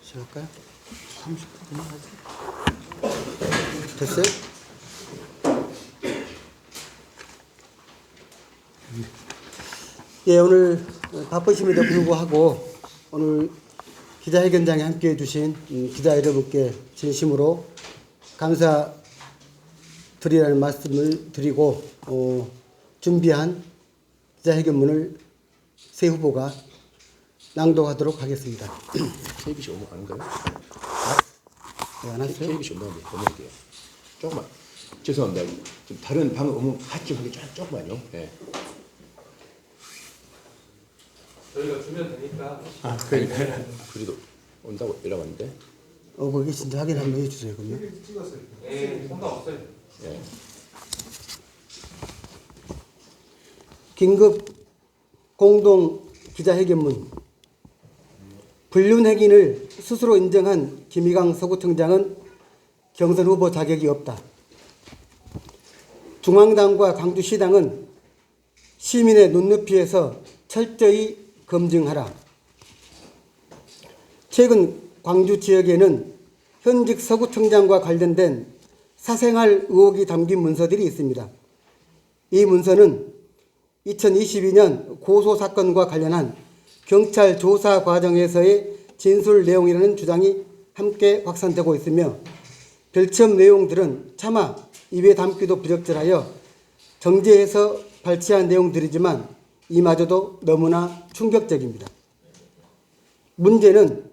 시작할까요? 30분 하지. 됐어요? 예, 오늘 바쁘심에도 불구하고 오늘 기자회견장에 함께해 주신 기자 여러분께 진심으로 감사드리라는 말씀을 드리고 준비한 기자회견문을 새 후보가 낭독하도록 하겠습니다. KBC 업무 아닌가요? 네, 안 왔어요? KBC 업무 돼요. 조금만. 죄송합니다. 좀 다른 방 업무 같이 하기 조금만요. 네. 저희가 주면 되니까. 그래도 온다고 연락 왔는데. 거기 진짜 확인 한번 해주세요, 그러면. 찍었어요. 네, 상관없어요. 네. 긴급 공동 기자회견문. 불륜행위를 스스로 인정한 김희강 서구청장은 경선 후보 자격이 없다. 중앙당과 광주시당은 시민의 눈높이에서 철저히 검증하라. 최근 광주 지역에는 현직 서구청장과 관련된 사생활 의혹이 담긴 문서들이 있습니다. 이 문서는 2022년 고소 사건과 관련한 경찰 조사 과정에서의 진술 내용이라는 주장이 함께 확산되고 있으며 별첨 내용들은 차마 입에 담기도 부적절하여 정제해서 발췌한 내용들이지만 이마저도 너무나 충격적입니다. 문제는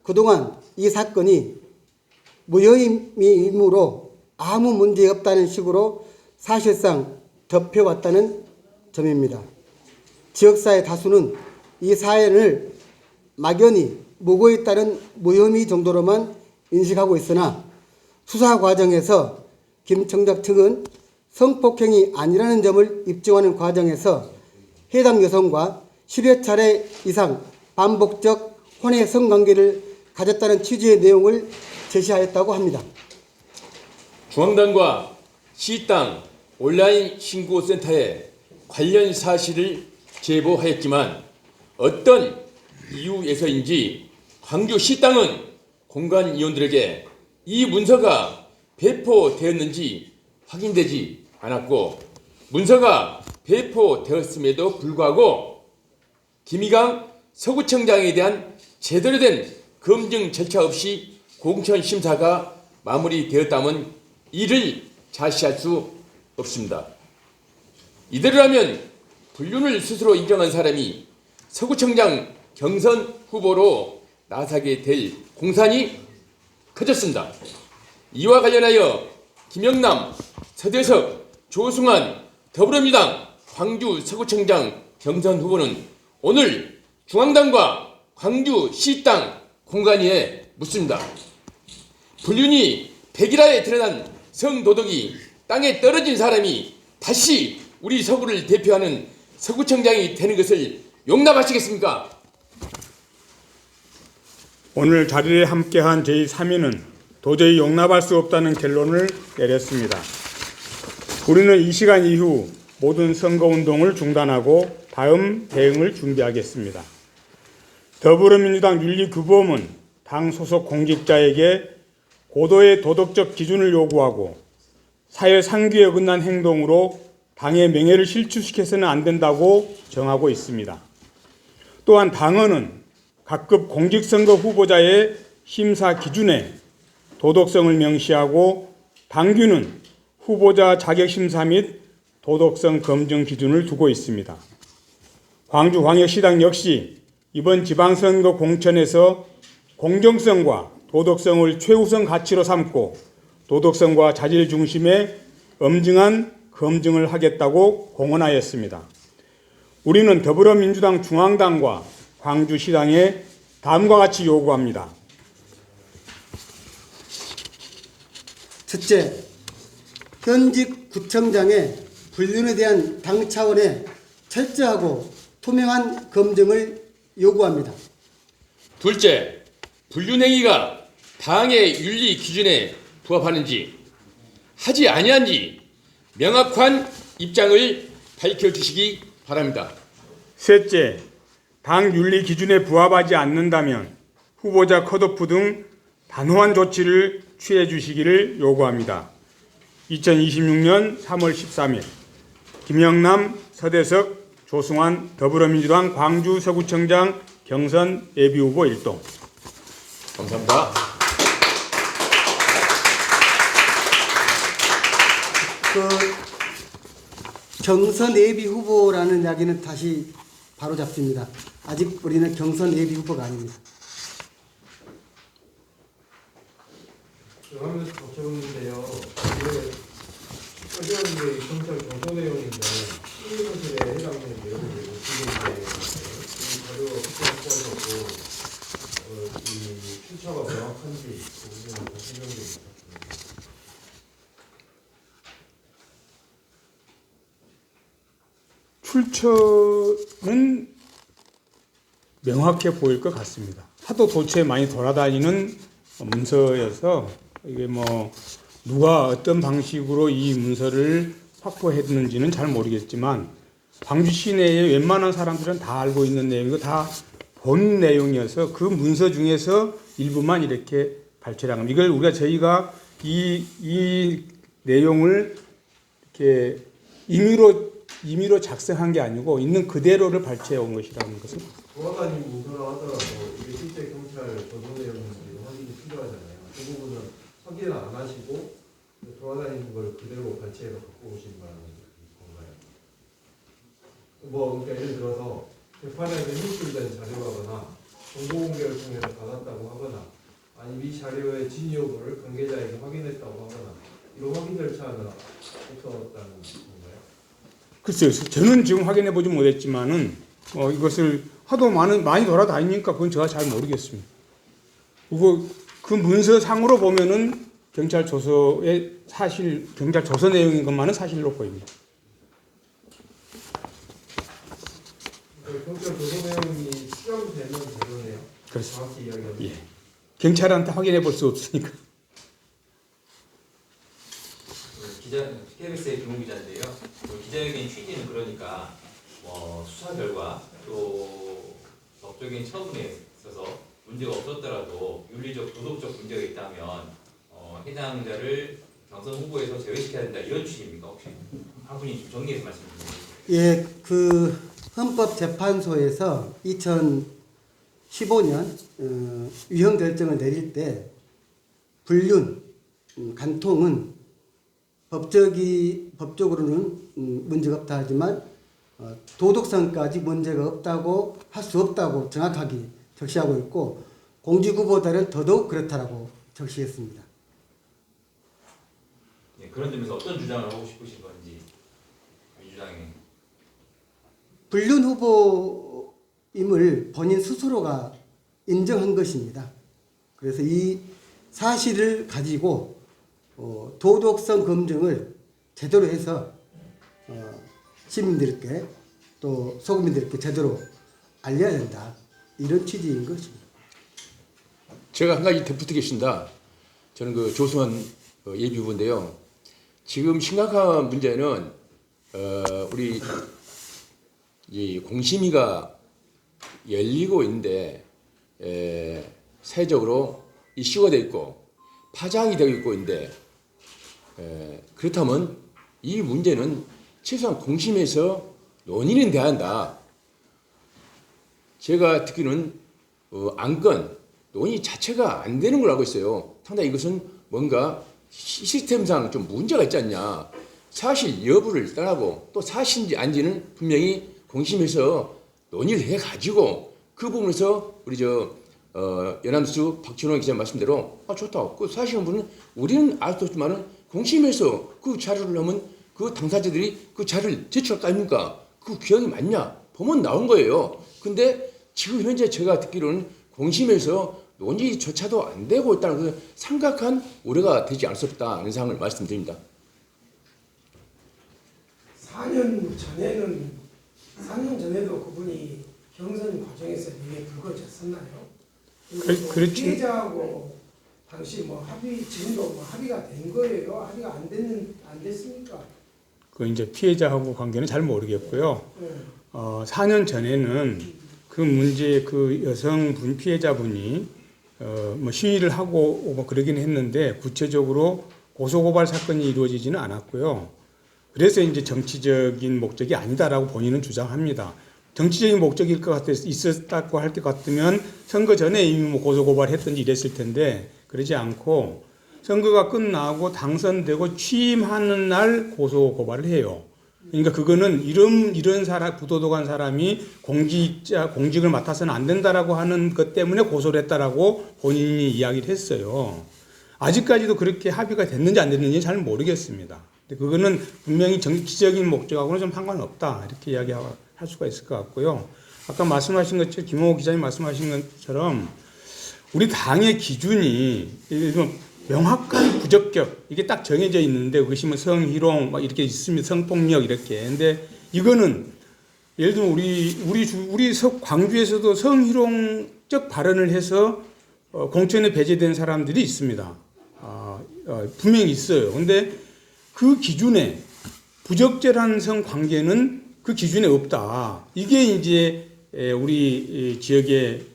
그동안 이 사건이 무혐의이므로 아무 문제 없다는 식으로 사실상 덮여왔다는 점입니다. 지역사회 다수는 이 사연을 막연히 무고했다는 무혐의 정도로만 인식하고 있으나 수사 과정에서 김 청장 측은 성폭행이 아니라는 점을 입증하는 과정에서 해당 여성과 10여 차례 이상 반복적 혼외 성관계를 가졌다는 취지의 내용을 제시하였다고 합니다. 중앙당과 시당 온라인 신고센터에 관련 사실을 제보하였지만 어떤 이유에서인지 광주시당은 공관위원들에게 이 문서가 배포되었는지 확인되지 않았고 문서가 배포되었음에도 불구하고 김희강 서구청장에 대한 제대로 된 검증 절차 없이 공천 심사가 마무리되었다면 이를 자시할 수 없습니다. 이대로라면 불륜을 스스로 인정한 사람이 서구청장 경선 후보로 나서게 될 공산이 커졌습니다. 이와 관련하여 김영남, 서대석, 조승환 더불어민주당 광주 서구청장 경선 후보는 오늘 중앙당과 광주시당 공관위에 묻습니다. 불륜이 백일하에 드러난 성도덕이 땅에 떨어진 사람이 다시 우리 서구를 대표하는 서구청장이 되는 것을 용납하시겠습니까? 오늘 자리에 함께한 제3위는 도저히 용납할 수 없다는 결론을 내렸습니다. 우리는 이 시간 이후 모든 선거운동을 중단하고 다음 대응을 준비하겠습니다. 더불어민주당 윤리규범은 당 소속 공직자에게 고도의 도덕적 기준을 요구하고 사회 상규에 어긋난 행동으로 당의 명예를 실추시켜서는 안 된다고 정하고 있습니다. 또한 당헌은 각급 공직선거 후보자의 심사 기준에 도덕성을 명시하고 당규는 후보자 자격심사 및 도덕성 검증 기준을 두고 있습니다. 광주광역시당 역시 이번 지방선거 공천에서 공정성과 도덕성을 최우선 가치로 삼고 도덕성과 자질 중심의 엄중한 검증을 하겠다고 공언하였습니다. 우리는 더불어민주당 중앙당과 광주시당에 다음과 같이 요구합니다. 첫째, 현직 구청장의 불륜에 대한 당 차원의 철저하고 투명한 검증을 요구합니다. 둘째, 불륜행위가 당의 윤리 기준에 부합하는지 하지 아니한지 명확한 입장을 밝혀주시기 바랍니다. 셋째, 당 윤리 기준에 부합하지 않는다면 후보자 컷오프 등 단호한 조치를 취해 주시기를 요구합니다. 2026년 3월 13일 김영남, 서대석, 조승환 더불어민주당 광주 서구청장 경선 예비후보 일동. 감사합니다. 경선 예비 후보라는 이야기는 다시 바로 잡습니다. 아직 우리는 경선 예비 후보가 아닙니다. 하면서 걱정인데요. 이게 처리한 게 경찰 조서 내용인데 11사실에 해당되는 내용들이 지금 이 자료가 확보하셨고 이 출처가 명확한지 그 부분은 더 설명 좀 부탁드립니다. 출처는 명확해 보일 것 같습니다. 하도 도처에 많이 돌아다니는 문서여서 이게 뭐 누가 어떤 방식으로 이 문서를 확보했는지는 잘 모르겠지만 광주 시내에 웬만한 사람들은 다 알고 있는 내용이고 다 본 내용이어서 그 문서 중에서 일부만 이렇게 발췌를 한 겁니다. 이걸 저희가 이 내용을 이렇게 임의로 작성한 게 아니고 있는 그대로를 발췌해 온 것이라는 것을. 돌아다니는 문서라 하더라도 이게 실제 경찰 조서 내용인지 확인이 필요하잖아요. 그 부분은 확인을 안 하시고 돌아다니는 걸 그대로 발췌해서 갖고 오신 거라는 건가요? 뭐 그러니까 예를 들어서 재판에서 인출된 자료라거나 정보 공개를 통해서 받았다고 하거나 아니면 이 자료의 진위 여부를 관계자에게 확인했다고 하거나 이런 확인 절차는 없었다는 건가요? 글쎄요, 저는 지금 확인해 보지 못했지만은 이것을 하도 많이 돌아다니니까 그건 제가 잘 모르겠습니다. 그리고 그 문서상으로 보면은 경찰 조서의 경찰 조서 내용인 것만은 사실로 보입니다. 경찰 조서 내용이 수정되는 자료네요. 그렇습니다. 정확히 이야기하면. 예. 경찰한테 확인해 볼 수 없으니까. KBS의 김웅 기자인데요. 기자회견 취지는 그러니까 수사 결과 또 법적인 처분에 있어서 문제가 없었더라도 윤리적, 도덕적 문제가 있다면 해당자를 경선 후보에서 제외시켜야 된다 이런 취지입니까? 혹시 한 분이 좀 정리해서 말씀해 주세요. 예, 그 헌법재판소에서 2015년 위헌 결정을 내릴 때 불륜, 간통은 법적으로는 문제가 없다 하지만 도덕성까지 문제가 없다고 할 수 없다고 정확하게 적시하고 있고 공직후보자는 더더욱 그렇다라고 적시했습니다. 네, 그런 점에서 어떤 주장을 하고 싶으신 건지 민주당에. 불륜 후보임을 본인 스스로가 인정한 것입니다. 그래서 이 사실을 가지고 도덕성 검증을 제대로 해서 시민들께 또 소국민들께 제대로 알려야 된다. 이런 취지인 것입니다. 제가 한 가지 덧붙이겠습니다. 저는 그 조승환 예비 후보인데요. 지금 심각한 문제는 우리 이 공심위가 열리고 있는데 사회적으로 이슈가 되어 있고 파장이 되고 있는데 그렇다면 이 문제는 최소한 공심에서 논의는 돼야 한다. 제가 듣기는 안건 논의 자체가 안 되는 걸 알고 있어요. 상당히 이것은 뭔가 시스템상 좀 문제가 있지 않냐. 사실 여부를 떠나고 또 사실인지 아닌지는 분명히 공심에서 논의를 해가지고 그 부분에서 우리 연합뉴스 박준호 기자 말씀대로 좋다. 그 사실 여부는 우리는 알 수 없지만은 공심에서 그 자료를 하면 그 당사자들이 그 자료를 제출할 거 아닙니까? 그 규정이 맞냐? 보면 나온 거예요. 근데 지금 현재 제가 듣기로는 공심에서 논의조차도 안 되고 있다는 그 심각한 우려가 되지 않을 수 없다는 사항을 말씀드립니다. 4년 전에도 그분이 경선 과정에서 이게 불거졌었나요? 그렇죠. 피해자하고 당시 지금도 합의가 된 거예요? 합의가 안 됐습니까? 그 이제 피해자하고 관계는 잘 모르겠고요. 네. 4년 전에는 그 문제 그 여성분 피해자분이 뭐 시위를 하고 뭐 그러긴 했는데 구체적으로 고소고발 사건이 이루어지지는 않았고요. 그래서 이제 정치적인 목적이 아니다라고 본인은 주장합니다. 정치적인 목적일 것 같아 있었다고 할 것 같으면 선거 전에 이미 뭐 고소고발했든지 이랬을 텐데 그러지 않고 선거가 끝나고 당선되고 취임하는 날 고소고발을 해요. 그러니까 그거는 이런 사람 부도덕한 사람이 공직을 맡아서는 안 된다라고 하는 것 때문에 고소를 했다라고 본인이 이야기를 했어요. 아직까지도 그렇게 합의가 됐는지 안 됐는지 잘 모르겠습니다. 근데 그거는 분명히 정치적인 목적하고는 좀 상관없다 이렇게 이야기할 수가 있을 것 같고요. 아까 말씀하신 것처럼 김홍호 기자님 말씀하신 것처럼 우리 당의 기준이 명확한 부적격 이게 딱 정해져 있는데 그것이 뭐 성희롱 막 이렇게 있으면 성폭력 이렇게. 근데 이거는 예를 들면 우리 광주에서도 성희롱적 발언을 해서 공천에 배제된 사람들이 있습니다. 분명히 있어요. 근데 그 기준에 부적절한 성관계는 그 기준에 없다. 이게 이제 우리 지역의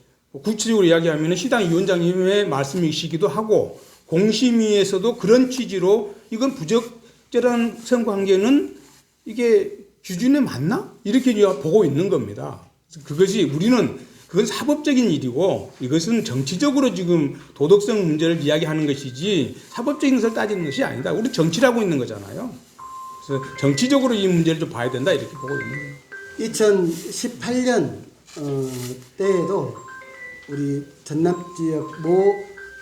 구체적으로 이야기하면 시당 위원장님의 말씀이시기도 하고 공심위에서도 그런 취지로 이건 부적절한 성관계는 이게 기준에 맞나? 이렇게 보고 있는 겁니다. 그것이 그건 사법적인 일이고 이것은 정치적으로 지금 도덕성 문제를 이야기하는 것이지 사법적인 것을 따지는 것이 아니다. 우리 정치라고 있는 거잖아요. 그래서 정치적으로 이 문제를 좀 봐야 된다 이렇게 보고 있는 거예요. 2018년 때에도 우리 전남 지역 모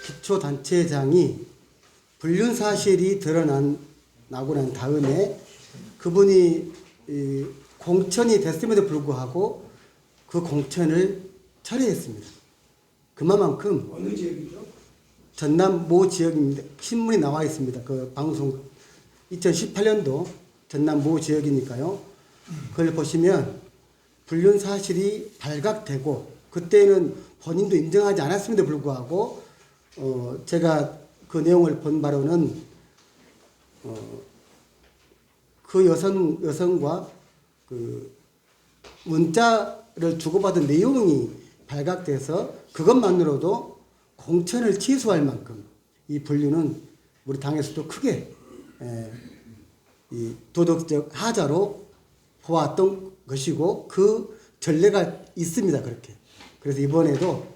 기초단체장이 불륜 사실이 드러나고 난 다음에 그분이 공천이 됐음에도 불구하고 그 공천을 철회했습니다. 그만큼 어느 지역이죠? 전남 모 지역입니다. 신문이 나와 있습니다. 그 방송 2018년도 전남 모 지역이니까요. 그걸 보시면 불륜 사실이 발각되고 그때는 본인도 인정하지 않았음에도 불구하고 제가 그 내용을 본 바로는 그 여성과 그 문자를 주고받은 내용이 발각돼서 그것만으로도 공천을 취소할 만큼 이 불륜은 우리 당에서도 크게 이 도덕적 하자로 보았던 것이고 그 전례가 있습니다. 그렇게. 그래서 이번에도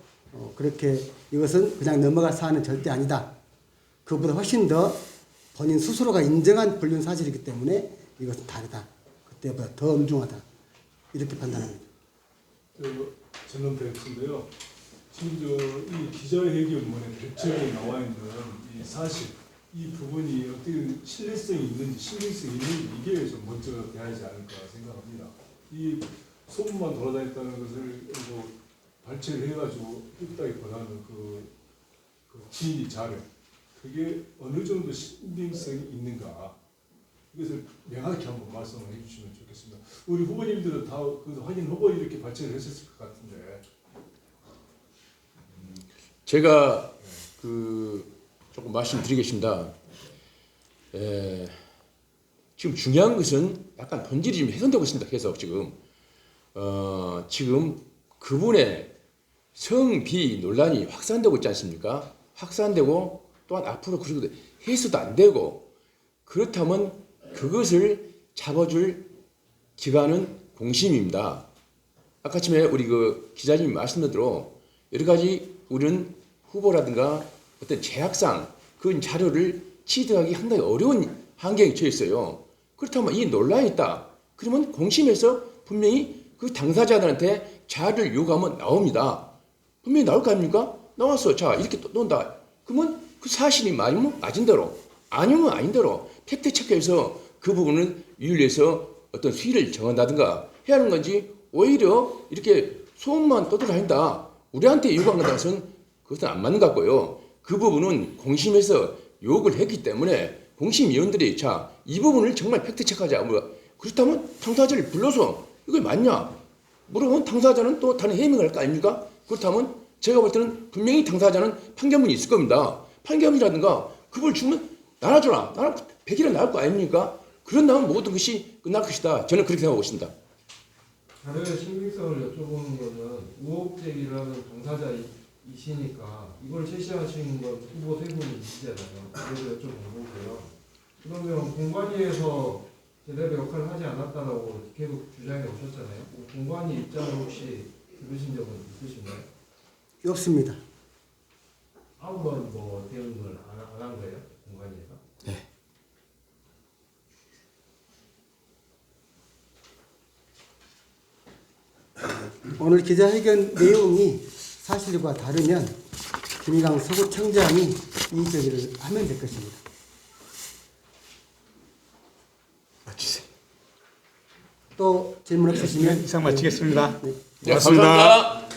그렇게 이것은 그냥 넘어갈 사안은 절대 아니다. 그보다 훨씬 더 본인 스스로가 인정한 불륜 사실이기 때문에 이것은 다르다. 그때보다 더 엄중하다. 이렇게 판단합니다. 전남 대표인데요. 지금 이 기자회견문에 대체로 나와 있는 이 사실, 이 부분이 어떻게 신뢰성이 있는지, 신빙성이 있는지 이게 좀 먼저 돼야 하지 않을까 생각합니다. 이 소문만 돌아다녔다는 것을 뭐 발췌를 해가지고 뜯다기보다는 그 진위 자료, 그게 어느 정도 신빙성이 있는가, 이것을 명확히 한번 말씀을 해주시면 좋겠습니다. 우리 후보님들은 다 그 확인 후보 이렇게 발췌를 했었을 것 같은데. 제가 조금 말씀드리겠습니다. 지금 중요한 것은 약간 본질이 좀 훼손되고 있습니다. 계속 지금 그분의 성비 논란이 확산되고 있지 않습니까? 확산되고 또한 앞으로 그리고 해소도 안 되고, 그렇다면 그것을 잡아줄 기관은 공심입니다. 아까 전에 우리 그 기자님 말씀대로 여러 가지 우리는 후보라든가 어떤 제약상 그 자료를 취득하기 상당히 어려운 환경에 처해 있어요. 그렇다면 이 논란이 있다. 그러면 공심에서 분명히 그 당사자들한테 자료를 요구하면 나옵니다. 분명히 나올 거 아닙니까? 나왔어. 자, 이렇게 논다. 그러면 그 사실이 맞으면 맞은 대로, 아니면 아닌 대로 팩트 체크해서 그 부분을 유일해서 어떤 수위를 정한다든가 해야 하는 건지, 오히려 이렇게 소문만 떠돌아다닌다, 우리한테 요구한 것은 그것은 안 맞는 것 같고요. 그 부분은 공심에서 요구를 했기 때문에 공심위원들이 자, 이 부분을 정말 팩트 체크하자. 그렇다면 당사자를 불러서 이게 맞냐 물어보면 당사자는 또 다른 해명을 할 거 아닙니까? 그렇다면 제가 볼 때는 분명히 당사자는 판결문이 있을 겁니다. 판결문이라든가 그걸 주면 나눠줘라. 나는 100이라 나올 거 아닙니까? 그런다면 모든 것이 끝날 것이다. 저는 그렇게 생각하고 있습니다. 자료의 신빙성을 여쭤보는 것은 의혹 제기를 하는 당사자 이시니까 이걸 제시하시는 건 후보 세 분이시잖아요. 그래서 여쭤본 거고요. 그러면 공관위에서 제대로 역할을 하지 않았다라고 계속 주장해 오셨잖아요. 공관위 입장을 혹시 들으신 적은 있으신가요? 없습니다. 아무런 뭐 대응을 안 한 거예요? 공관위에서? 오늘 기자회견 내용이 사실과 다르면 김희강 서구청장이 이의 제기를 하면 될 것입니다. 마치세요. 또 질문 없으시면 이상 마치겠습니다. 네. 네, 감사합니다.